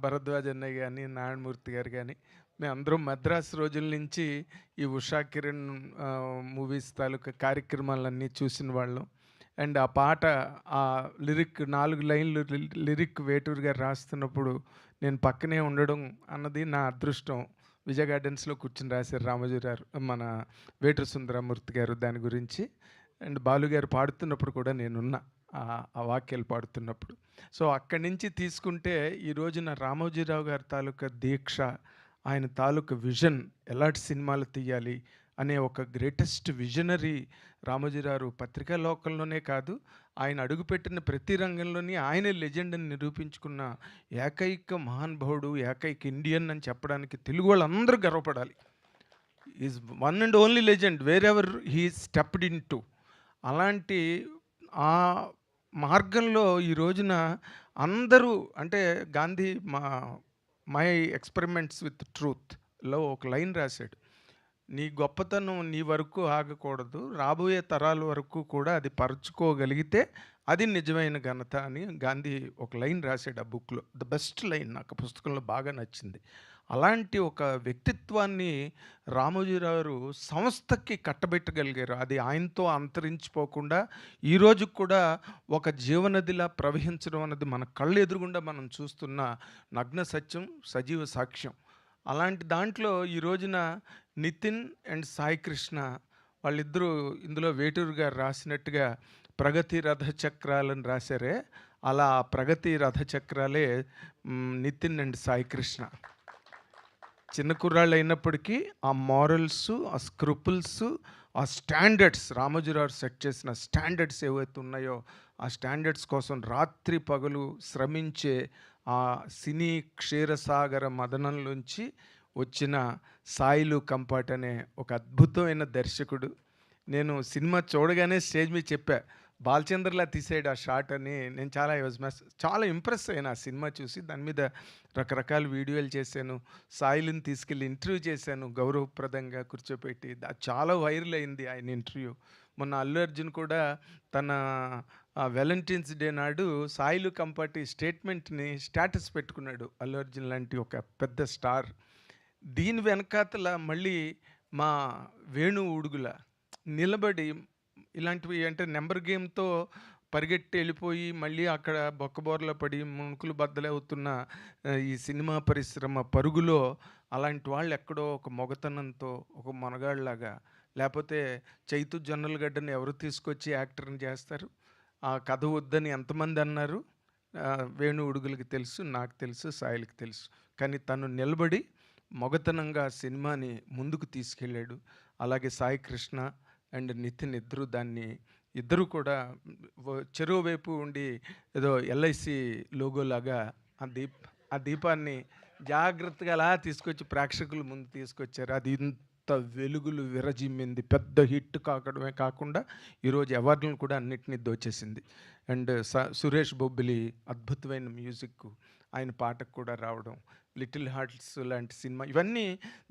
భరద్వాజ్ అన్నయ్య గాని, నారాయణమూర్తి గారు గాని, మేమందరం మద్రాసు రోజుల నుంచి ఈ ఉషా కిరణ్ మూవీస్ తాలూకా కార్యక్రమాలన్నీ చూసిన వాళ్ళం. అండ్ ఆ పాట ఆ లిరిక్ 4 లైన్‌లు లిరిక్ వేటూరి గారు రాస్తున్నప్పుడు నేను పక్కనే ఉండడం అన్నది నా అదృష్టం. విజయ్ గార్డెన్స్‌లో కూర్చొని రాశారు రామోజీ గారు, మన వేటూరి సుందరమూర్తి గారు దాని గురించి. అండ్ బాలు గారు పాడుతున్నప్పుడు కూడా నేనున్నా. ఆ వాక్యాలు పాడుతున్నప్పుడు. సో, అక్కడి నుంచి తీసుకుంటే ఈ రోజున రామోజీరావు గారి తాలూకా దీక్ష, ఆయన తాలూకా విజన్ ఎలాంటి సినిమాలు తీయాలి అనే ఒక గ్రేటెస్ట్ విజనరీ రామోజీరావు పత్రికా లోకంలోనే కాదు, ఆయన అడుగుపెట్టిన ప్రతి రంగంలోని ఆయనే లెజెండ్ అని నిరూపించుకున్న ఏకైక మహానుభావుడు, ఏకైక ఇండియన్ అని చెప్పడానికి తెలుగు వాళ్ళందరూ గర్వపడాలి. Is one and only legend wherever he stepped into. అలాంటి ఆ మార్గంలో ఈ రోజున అందరూ అంటే గాంధీ మై ఎక్స్పెరిమెంట్స్ విత్ ట్రూత్‌లో ఒక లైన్ రాశాడు. నీ గొప్పతనం నీ వరకు ఆగకూడదు. రాబోయే తరాల వరకు కూడా అది పరుచుకోగలిగితే అది నిజమైన ఘనత అని గాంధీ ఒక లైన్ రాశాడు ఆ బుక్‌లో. ద బెస్ట్ లైన్ నాకు పుస్తకంలో బాగా నచ్చింది. అలాంటి ఒక వ్యక్తిత్వాన్ని రామోజీరావు సంస్థకి కట్టబెట్టగలిగారు. అది ఆయనతో అంతరించిపోకుండా ఈ రోజుకి కూడా ఒక జీవనదిలా ప్రవహించడం అన్నది మన కళ్ళు ఎదురుగుండా మనం చూస్తున్న నగ్న సత్యం, సజీవ సాక్ష్యం. అలాంటి దాంట్లో ఈ రోజున నితిన్ అండ్ సాయి కృష్ణ వాళ్ళిద్దరూ ఇందులో వేటూరు గారు రాసినట్టుగా ప్రగతి రథ చక్రాలను రాశారే, అలా ఆ ప్రగతి రథ చక్రాలే నితిన్ అండ్ సాయి కృష్ణ. చిన్న కుర్రాళ్ళు అయినప్పటికీ ఆ మారల్స్, ఆ స్క్రూపుల్స్, ఆ స్టాండర్డ్స్ రామోజీరావు సెట్ చేసిన స్టాండర్డ్స్ ఏవైతే ఉన్నాయో ఆ స్టాండర్డ్స్ కోసం రాత్రి పగలు శ్రమించే ఆ సినీ క్షీరసాగర మదనంలోంచి వచ్చిన సాయిలు కంపాట్ అనే ఒక అద్భుతమైన దర్శకుడు. నేను సినిమా చూడగానే స్టేజ్ మీద చెప్పా, బాలచంద్రలా తీసాడు ఆ షాట్ అని. నేను చాలా ఇంప్రెస్ అయ్యాను ఆ సినిమా చూసి. దాని మీద రకరకాల వీడియోలు చేశాను. సాయిల్ని తీసుకెళ్ళి ఇంటర్వ్యూ చేశాను గౌరవప్రదంగా కూర్చోపెట్టి. చాలా వైరల్ అయింది ఆయన ఇంటర్వ్యూ. మొన్న అల్లు అర్జున్ కూడా తన వాలంటైన్స్ డే నాడు సాయిలు కంపాటి స్టేట్మెంట్ని స్టేటస్ పెట్టుకున్నాడు. అల్లు అర్జున్ లాంటి ఒక పెద్ద స్టార్. దీని వెనకాతల మళ్ళీ మా వేణు ఉడుగుల నిలబడి ఇలాంటివి అంటే నెంబర్ గేమ్‌తో పరిగెట్టి వెళ్ళిపోయి మళ్ళీ అక్కడ బొక్కబోర్ల పడి ముణుకులు బద్దలవుతున్న ఈ సినిమా పరిశ్రమ పరుగులో అలాంటి వాళ్ళు ఎక్కడో ఒక మొగతనంతో ఒక మొనగాడిలాగా, లేకపోతే చైతు జొన్నలగడ్డని ఎవరు తీసుకొచ్చి యాక్టర్‌ని చేస్తారు? ఆ కథ వద్దని ఎంతమంది అన్నారు? వేణు ఉడుగులకి తెలుసు, నాకు తెలుసు, సాయిలకి తెలుసు. కానీ తను నిలబడి మొగతనంగా సినిమాని ముందుకు తీసుకెళ్ళాడు. అలాగే సాయి కృష్ణ అండ్ నితిన్ ఇద్దరు కూడా చెరో వైపు ఉండి ఏదో ఎల్ఐసి లోగోలాగా ఆ దీపాన్ని జాగ్రత్తగా అలా తీసుకొచ్చి ప్రేక్షకుల ముందు తీసుకొచ్చారు. అది ఇంత వెలుగులు విరజిమ్మింది. పెద్ద హిట్ కాకడమే కాకుండా ఈరోజు అవార్డులను కూడా అన్నిటినీ దోచేసింది. అండ్ సురేష్ బొబ్బిలి అద్భుతమైన మ్యూజిక్, ఆయన పాటకు కూడా రావడం, లిటిల్ హార్ట్స్ లాంటి సినిమా, ఇవన్నీ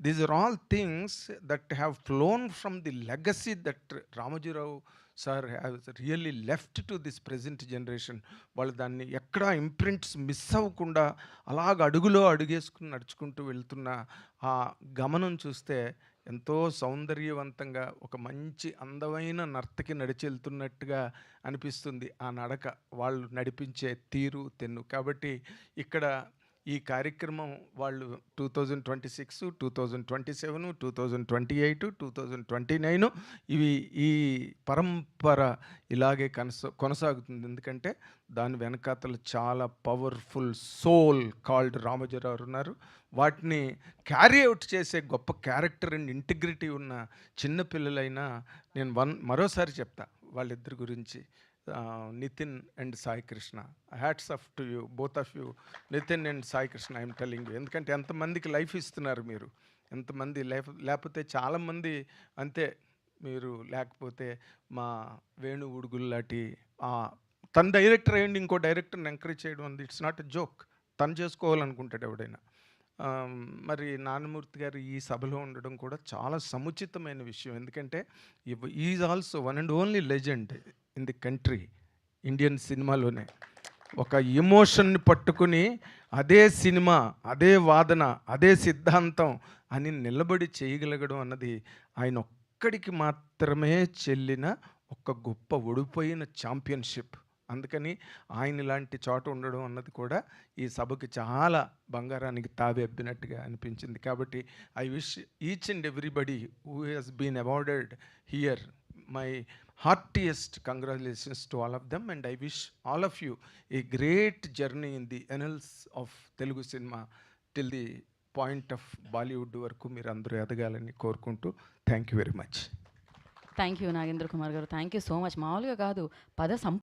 these are all things that have flown from the legacy that Ramoji Rao sir has really left to this present generation. వాళ్ళు దాన్ని ఎక్కడా ఇంప్రింట్స్ మిస్ అవ్వకుండా అలాగ అడుగులో అడుగేసుకుని నడుచుకుంటూ వెళ్తున్న ఆ గమనం చూస్తే ఎంతో సౌందర్యవంతంగా ఒక మంచి అందమైన నర్తకి నడిచి వెళ్తున్నట్టుగా అనిపిస్తుంది ఆ నడక, వాళ్ళు నడిపించే తీరు తెన్ను. కాబట్టి ఇక్కడ ఈ కార్యక్రమం వాళ్ళు 2026, 2027, 2028, 2029 ఈ పరంపర ఇలాగే కొనసాగుతుంది. ఎందుకంటే దాని వెనకాతలు చాలా పవర్ఫుల్ సోల్ కాల్డ్ రామోజీరావు ఉన్నారు. వాటిని క్యారీ అవుట్ చేసే గొప్ప క్యారెక్టర్ అండ్ ఇంటిగ్రిటీ ఉన్న చిన్నపిల్లలైనా నేను మరోసారి చెప్తా వాళ్ళిద్దరి గురించి, Nitin and Sai Krishna. Hats off to you, both of you, Nitin and Sai Krishna. I'm telling you. ఎందుకంటే ఎంతమందికి లైఫ్ ఇస్తున్నారు మీరు, ఎంతమంది లైఫ్ లేకపోతే చాలామంది అంతే. మీరు లేకపోతే మా వేణు ఉడుగులు లాంటి తను డైరెక్టర్ అయ్యండి ఇంకో డైరెక్టర్ని ఎంకరేజ్ చేయడం అంది ఇట్స్ నాట్ ఎ జోక్. తను చేసుకోవాలనుకుంటాడు ఎవడైనా. మరి నారాయణమూర్తి గారు ఈ సభలో ఉండడం కూడా చాలా సముచితమైన విషయం. ఎందుకంటే is also one and only legend in the country, Indian సినిమాలోనే. ఒక ఎమోషన్ని పట్టుకుని అదే సినిమా, అదే వాదన, అదే సిద్ధాంతం అని నిలబడి చేయగలగడం అన్నది ఆయన ఒక్కడికి మాత్రమే చెల్లిన ఒక గొప్ప ఓడిపోయిన ఛాంపియన్షిప్. అందుకని ఆయన ఇలాంటి చోట ఉండడం అన్నది కూడా ఈ సభకి చాలా బంగారానికి తావి అబ్బినట్టుగా అనిపించింది. కాబట్టి I wish each and everybody who has been awarded here my heartiest congratulations to all of them, and I wish all of you a great journey in the annals of Telugu cinema till the point of Bollywood వరకు మీరు అందరూ ఎదగాలని కోరుకుంటూ thank you very much. Thank you Nagendra Kumar గారు. Thank you so much. మామూలుగా కాదు,